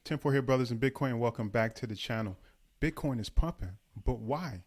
10-4 here, brothers in Bitcoin, and welcome back to the channel. Bitcoin is pumping, but why?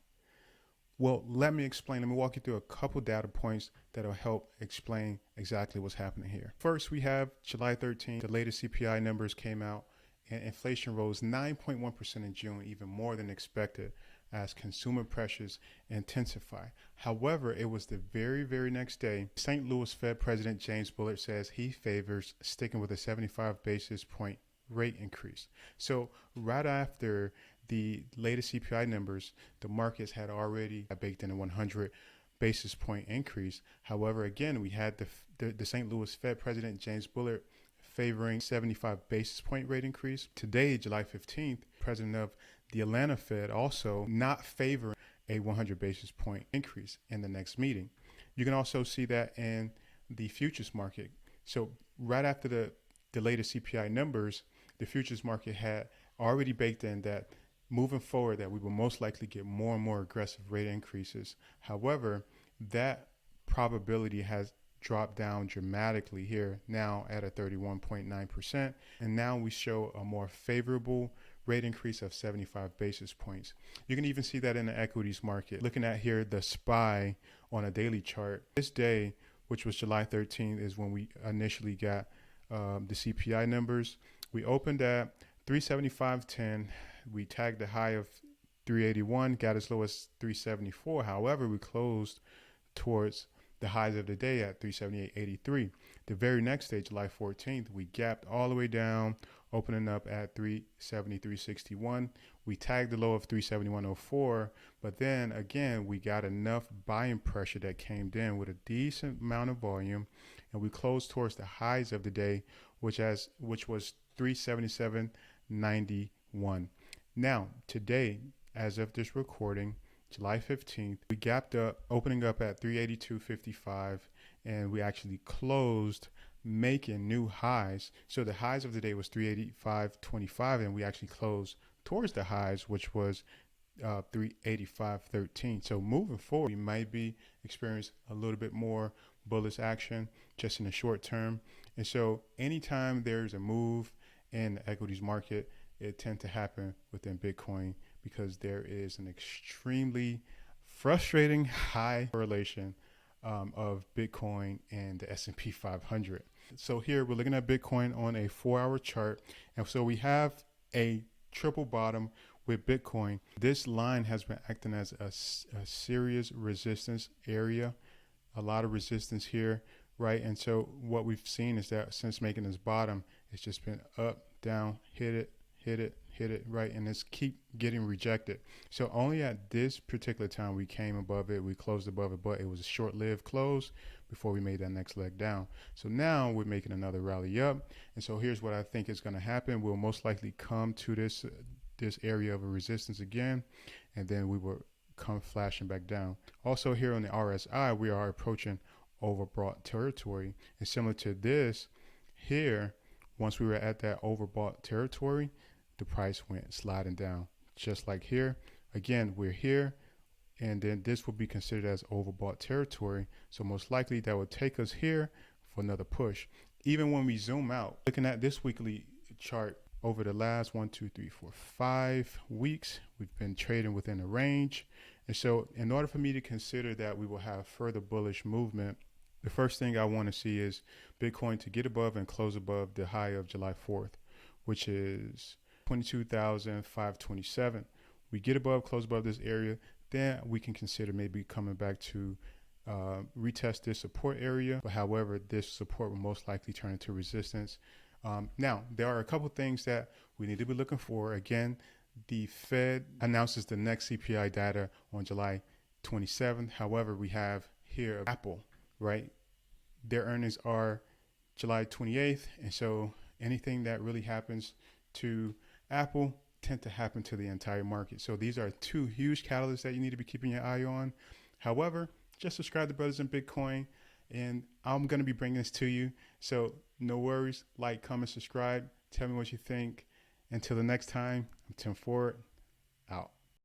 Well, let me explain. Let me walk you through a couple data points that'll help explain exactly what's happening here. First, we have July 13th. The latest CPI numbers came out, and inflation rose 9.1% in June, even more than expected as consumer pressures intensify. However, it was the very next day, St. Louis Fed President James Bullard says he favors sticking with a 75 basis point rate increase. So right after the latest CPI numbers, the markets had already baked in a 100 basis point increase. However, again, we had the St. Louis Fed President James Bullard favoring 75 basis point rate increase. Today, July 15th, president of the Atlanta Fed also not favoring a 100 basis point increase in the next meeting. You can also see that in the futures market. So right after the latest CPI numbers, the futures market had already baked in that moving forward that we will most likely get more and more aggressive rate increases. However, that probability has dropped down dramatically here now at a 31.9%. And now we show a more favorable rate increase of 75 basis points. You can even see that in the equities market. Looking at here, the SPY on a daily chart. This day, which was July 13th, is when we initially got the CPI numbers. We opened at 375.10. We tagged a high of 381, got as low as 374. However, we closed towards the highs of the day at 378.83. The very next day, July 14th, we gapped all the way down, opening up at 373.61. We tagged the low of 371.04, but then again, we got enough buying pressure that came in with a decent amount of volume, and we closed towards the highs of the day, which was 377.91. Now, today, as of this recording, July 15th, we gapped up, opening up at 382.55, and we actually closed making new highs. So the highs of the day was 385.25, and we actually closed towards the highs, which was 385.13. So moving forward, we might be experiencing a little bit more bullish action just in the short term. And so anytime there's a move in the equities market, it tends to happen within Bitcoin because there is an extremely frustrating high correlation of Bitcoin and the S&P 500. So here we're looking at Bitcoin on a 4-hour chart. And so we have a triple bottom with Bitcoin. This line has been acting as a serious resistance area, a lot of resistance here, right? And so what we've seen is that since making this bottom, it's just been up, down, hit it, right? And it's keep getting rejected. So only at this particular time we came above it, we closed above it, but it was a short-lived close before we made that next leg down. So now we're making another rally up. And so here's what I think is going to happen. We'll most likely come to this area of a resistance again, and then we will come flashing back down. Also here on the RSI, we are approaching overbought territory. And similar to this here, once we were at that overbought territory, the price went sliding down just like here. Again, we're here, and then this will be considered as overbought territory. So most likely that would take us here for another push. Even when we zoom out, looking at this weekly chart over the last 5 weeks, we've been trading within a range. And so in order for me to consider that we will have further bullish movement, the first thing I want to see is Bitcoin to get above and close above the high of July 4th, which is 22,527. We get above, close above this area, then we can consider maybe coming back to retest this support area. But however, this support will most likely turn into resistance. Now, there are a couple things that we need to be looking for. Again, the Fed announces the next CPI data on July 27th. However, we have here Apple, right? Their earnings are July 28th. And so anything that really happens to Apple tend to happen to the entire market. So these are two huge catalysts that you need to be keeping your eye on. However, just subscribe to Brothers in Bitcoin, and I'm going to be bringing this to you. So no worries, like, comment, subscribe, tell me what you think. Until the next time, I'm Tim Ford, out.